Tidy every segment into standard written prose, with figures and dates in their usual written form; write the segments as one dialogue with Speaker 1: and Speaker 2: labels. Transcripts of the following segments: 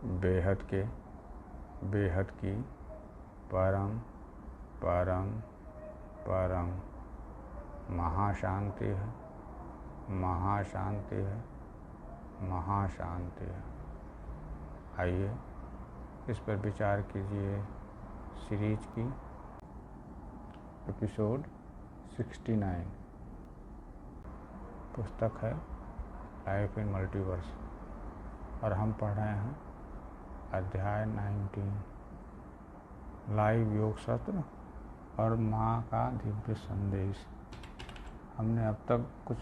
Speaker 1: बेहद के, बेहद की, परम परम परम महाशांति है, महाशांति है, महाशांति है। आइए इस पर विचार कीजिए। सीरीज की एपिसोड 69 पुस्तक है लाइफ इन मल्टीवर्स और हम पढ़ रहे हैं अध्याय 19 लाइव योग सत्र और माँ का दिव्य संदेश। हमने अब तक कुछ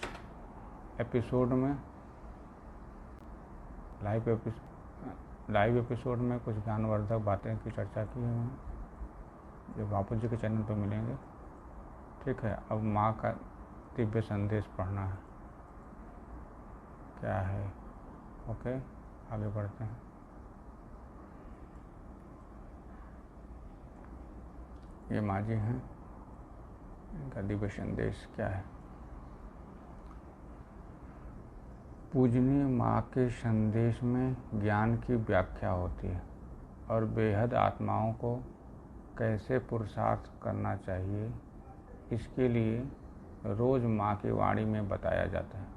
Speaker 1: एपिसोड में लाइव एपिसोड में कुछ ज्ञानवर्धक बातें की चर्चा की है जो बापू जी के चैनल पर मिलेंगे। ठीक है, अब माँ का दिव्य संदेश पढ़ना है। क्या है? ओके, आगे बढ़ते हैं। ये माँ जी हैं, इनका दिव्य संदेश क्या है? पूजनीय माँ के संदेश में ज्ञान की व्याख्या होती है और बेहद आत्माओं को कैसे पुरुषार्थ करना चाहिए, इसके लिए रोज माँ की वाणी में बताया जाता है।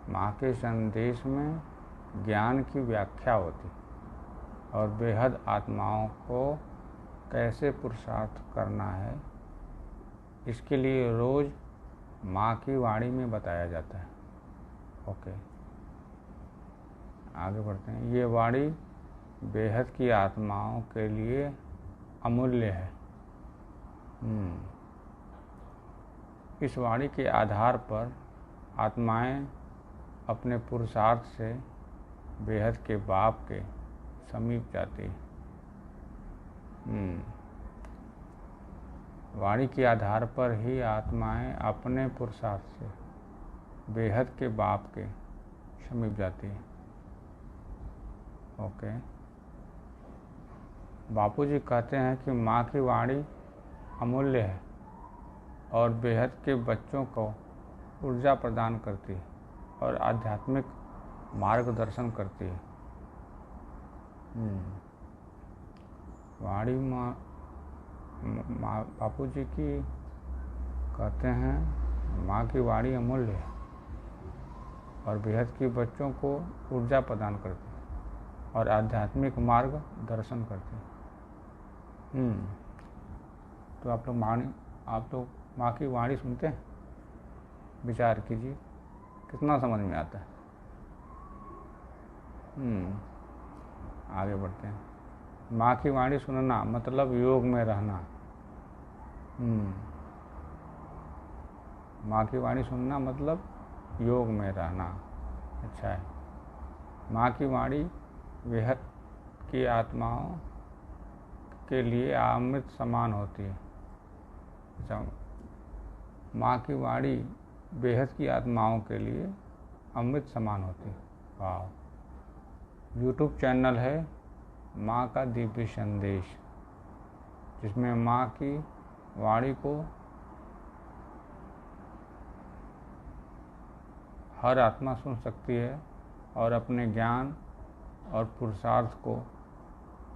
Speaker 1: माँ के संदेश में ज्ञान की व्याख्या होती है और बेहद आत्माओं को कैसे पुरुषार्थ करना है, इसके लिए रोज माँ की वाणी में बताया जाता है। ओके, आगे बढ़ते हैं। ये वाणी बेहद की आत्माओं के लिए अमूल्य है। इस वाणी के आधार पर आत्माएं अपने पुरुषार्थ से बेहद के बाप के समीप जाती है। वाणी के आधार पर ही आत्माएं अपने पुरुषार्थ से बेहद के बाप के समीप जाती है। ओके, बापू जी कहते हैं कि माँ की वाणी अमूल्य है और बेहद के बच्चों को ऊर्जा प्रदान करती है और आध्यात्मिक मार्गदर्शन करती है। वाणी बापू जी की कहते हैं माँ की वाणी अमूल्य है और बेहद के बच्चों को ऊर्जा प्रदान करती है और आध्यात्मिक मार्ग दर्शन करती है। तो आप लोग माँ की वाणी सुनते हैं? विचार कीजिए कितना समझ में आता है। आगे बढ़ते हैं। माँ की वाणी सुनना मतलब योग में रहना। माँ की वाणी सुनना मतलब योग में रहना। अच्छा है। माँ की वाणी बेहद की आत्माओं के लिए अमृत समान होती है। अच्छा, माँ की वाणी बेहद की आत्माओं के लिए अमृत समान होती है। वाह। यूट्यूब चैनल है माँ का दिव्य संदेश, जिसमें माँ की वाणी को हर आत्मा सुन सकती है और अपने ज्ञान और पुरुषार्थ को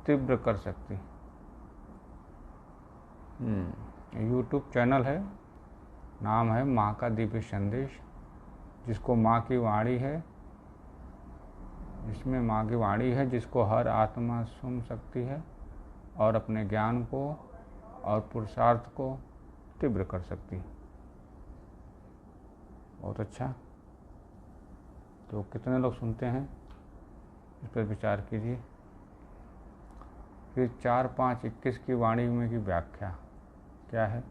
Speaker 1: तीव्र कर सकती है। यूट्यूब चैनल है, नाम है माँ का दिव्य संदेश, जिसको माँ की वाणी है, जिसमें माँ की वाणी है, जिसको हर आत्मा सुन सकती है और अपने ज्ञान को और पुरुषार्थ को तीव्र कर सकती है। बहुत अच्छा। तो कितने लोग सुनते हैं, इस पर विचार कीजिए। फिर 4-5-21 की वाणी में की व्याख्या क्या है?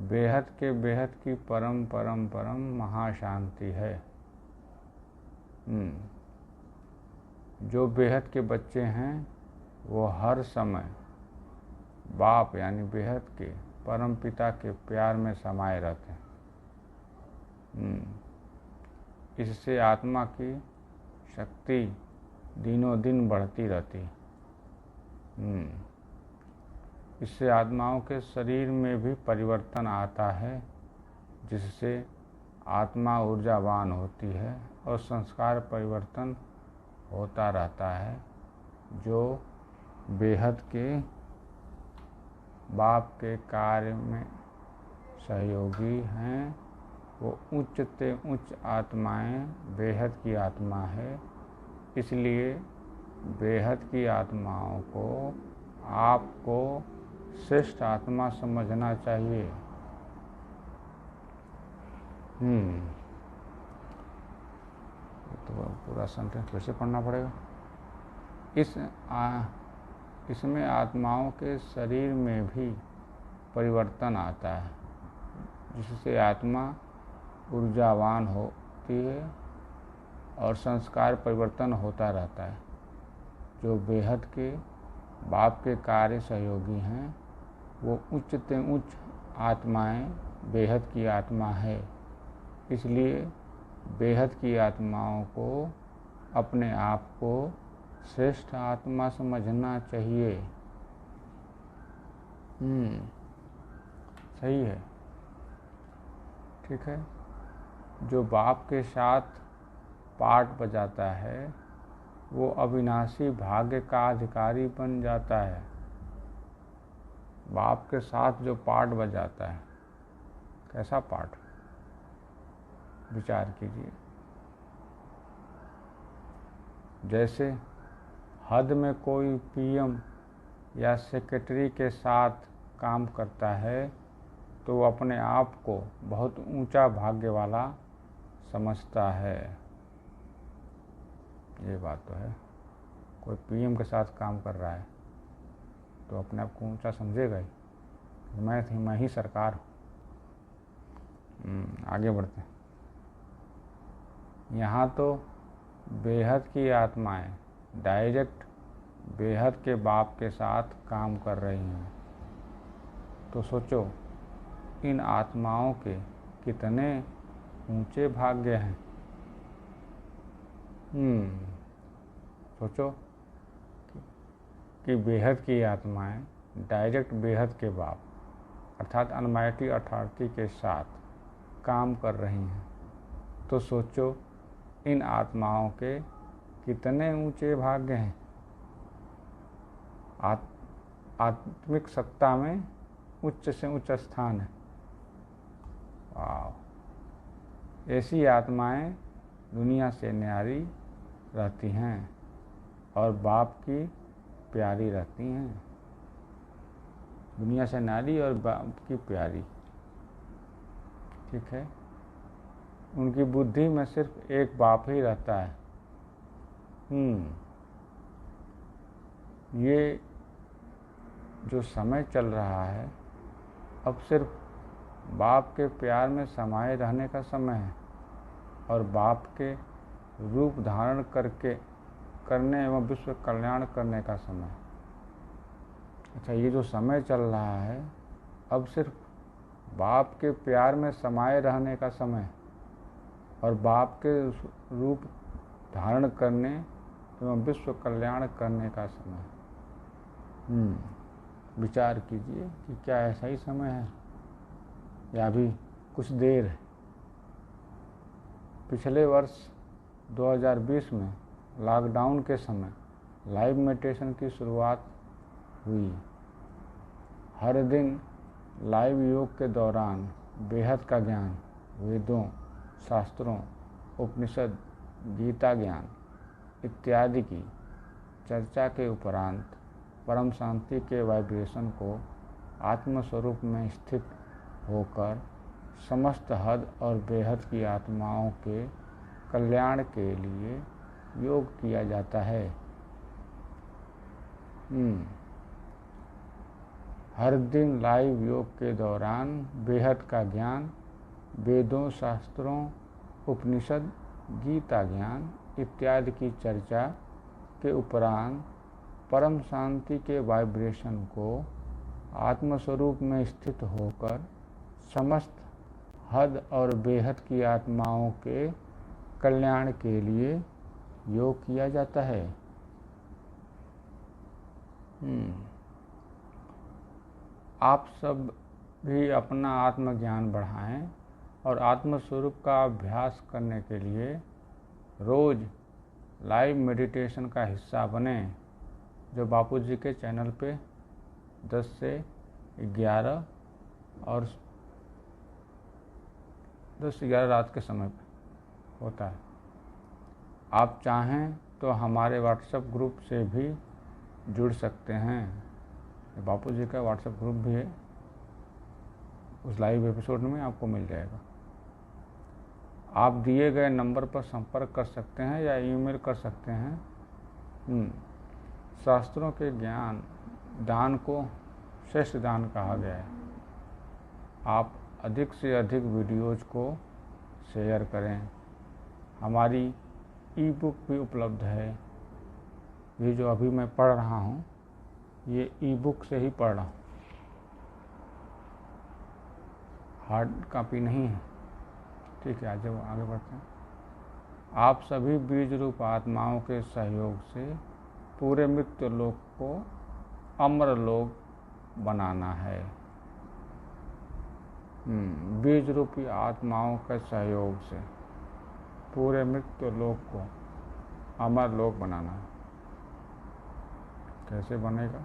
Speaker 1: बेहद के बेहद की परम परम परम महाशांति है। जो बेहद के बच्चे हैं वो हर समय बाप यानी बेहद के परम पिता के प्यार में समाये रहते हैं। इससे आत्मा की शक्ति दिनों दिन बढ़ती रहती है। इससे आत्माओं के शरीर में भी परिवर्तन आता है, जिससे आत्मा ऊर्जावान होती है और संस्कार परिवर्तन होता रहता है। जो बेहद के बाप के कार्य में सहयोगी हैं, वो उच्च से उच्च आत्माएं बेहद की आत्मा है। इसलिए बेहद की आत्माओं को आपको श्रेष्ठ आत्मा समझना चाहिए। तो पूरा सेंटेंस फिर से पढ़ना पड़ेगा। इसमें आत्माओं के शरीर में भी परिवर्तन आता है, जिससे आत्मा ऊर्जावान होती है और संस्कार परिवर्तन होता रहता है। जो बेहद के बाप के कार्य सहयोगी हैं, वो उच्च से उच्च आत्माएं बेहद की आत्मा है। इसलिए बेहद की आत्माओं को अपने आप को श्रेष्ठ आत्मा समझना चाहिए। सही है, ठीक है। जो बाप के साथ पाठ बजाता है, वो अविनाशी भाग्य का अधिकारी बन जाता है। बाप के साथ जो पाठ बजाता है, कैसा पाठ, विचार कीजिए। जैसे हद में कोई पीएम या सेक्रेटरी के साथ काम करता है, तो वो अपने आप को बहुत ऊंचा भाग्य वाला समझता है। ये बात तो है। कोई पीएम के साथ काम कर रहा है तो अपने आप को ऊंचा समझेगा ही, मैं ही सरकार हूँ। आगे बढ़ते हैं। यहाँ तो बेहद की आत्माएं डायरेक्ट बेहद के बाप के साथ काम कर रही हैं। तो सोचो, इन आत्माओं के कितने ऊंचे भाग्य हैं। सोचो कि बेहद की आत्माएं डायरेक्ट बेहद के बाप अर्थात अलमाइटी अथॉरिटी के साथ काम कर रही हैं। तो सोचो, इन आत्माओं के कितने ऊंचे भाग्य हैं। आत्मिक सत्ता में उच्च से उच्च स्थान है। वाह! ऐसी आत्माएं दुनिया से न्यारी रहती हैं और बाप की प्यारी रहती हैं। दुनिया से न्यारी और बाप की प्यारी, ठीक है। उनकी बुद्धि में सिर्फ एक बाप ही रहता है। ये जो समय चल रहा है, अब सिर्फ बाप के प्यार में समाये रहने का समय है और बाप के रूप धारण करने एवं विश्व कल्याण करने का समय। अच्छा, ये जो समय चल रहा है, अब सिर्फ बाप के प्यार में समाये रहने का समय और बाप के रूप धारण करने एवं विश्व कल्याण करने का समय। विचार कीजिए कि क्या ऐसा ही समय है या अभी कुछ देर है। पिछले वर्ष 2020 में लॉकडाउन के समय लाइव मेडिटेशन की शुरुआत हुई। हर दिन लाइव योग के दौरान बेहद का ज्ञान, वेदों, शास्त्रों, उपनिषद, गीता ज्ञान इत्यादि की चर्चा के उपरांत परम शांति के वाइब्रेशन को आत्मस्वरूप में स्थित होकर समस्त हद और बेहद की आत्माओं के कल्याण के लिए योग किया जाता है। हर दिन लाइव योग के दौरान बेहद का ज्ञान, वेदों, शास्त्रों, उपनिषद, गीता ज्ञान इत्यादि की चर्चा के उपरांत परम शांति के वाइब्रेशन को आत्मस्वरूप में स्थित होकर समस्त हद और बेहद की आत्माओं के कल्याण के लिए योग किया जाता है। आप सब भी अपना आत्मज्ञान बढ़ाएं और आत्मस्वरूप का अभ्यास करने के लिए रोज़ लाइव मेडिटेशन का हिस्सा बने, जो बापूजी के चैनल पे 10 से 11 और 10 से 11 रात के समय पे होता है। आप चाहें तो हमारे व्हाट्सएप ग्रुप से भी जुड़ सकते हैं। बापूजी का व्हाट्सएप ग्रुप भी है, उस लाइव एपिसोड में आपको मिल जाएगा। आप दिए गए नंबर पर संपर्क कर सकते हैं या ईमेल कर सकते हैं। शास्त्रों के ज्ञान दान को श्रेष्ठ दान कहा गया है। आप अधिक से अधिक वीडियोज़ को शेयर करें। हमारी ई बुक भी उपलब्ध है। ये जो अभी मैं पढ़ रहा हूँ, ये ई बुक से ही पढ़ रहा हूँ, हार्ड कॉपी नहीं है। ठीक है, आज आगे बढ़ते हैं। आप सभी बीज रूप आत्माओं के सहयोग से पूरे मृत्यु लोक को अमर लोक बनाना है। बीज रूपी आत्माओं के सहयोग से पूरे मृत्यु लोक को अमर लोक बनाना है। कैसे बनेगा?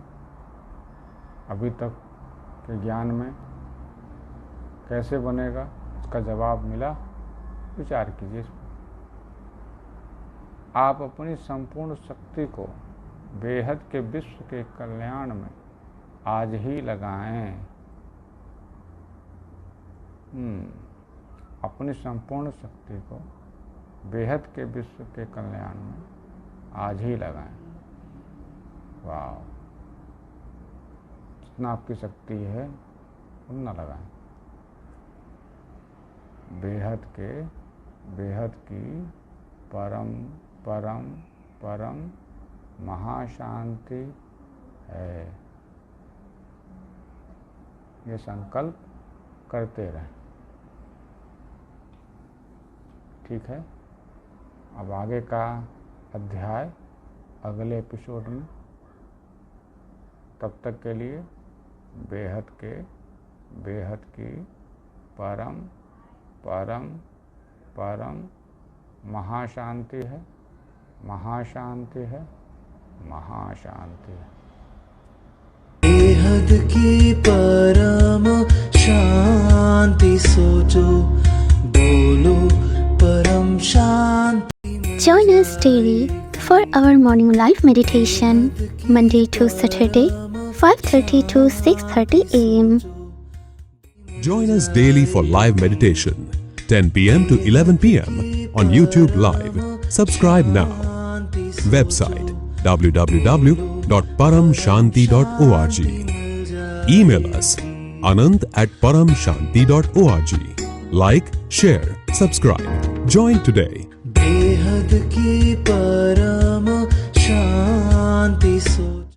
Speaker 1: अभी तक के ज्ञान में कैसे बनेगा, इसका जवाब मिला। विचार कीजिए इस पर। आप अपनी संपूर्ण शक्ति को बेहद के विश्व के कल्याण में आज ही लगाएं। अपनी संपूर्ण शक्ति को बेहद के विश्व के कल्याण में आज ही लगाएं। वाह, जितना आपकी शक्ति है उतना लगाएं। बेहद की परम परम परम महाशांति है। ये संकल्प करते रहें। ठीक है, अब आगे का अध्याय अगले एपिसोड में। तब तक के लिए बेहद की परम परम परम महाशांति है, महाशांति है, महाशांति है।
Speaker 2: बेहद की परम शांति सोचो, बोलो परम शांति।
Speaker 3: Join us daily for our morning live meditation, Monday to Saturday, 5:30 to 6:30 a.m.
Speaker 4: Join us daily for live meditation, 10 p.m. to 11 p.m. on YouTube Live. Subscribe now. Website www.paramshanti.org. Email us anant@paramshanti.org. Like, share, subscribe. Join today.
Speaker 2: बेहद की परम शांति सोचो।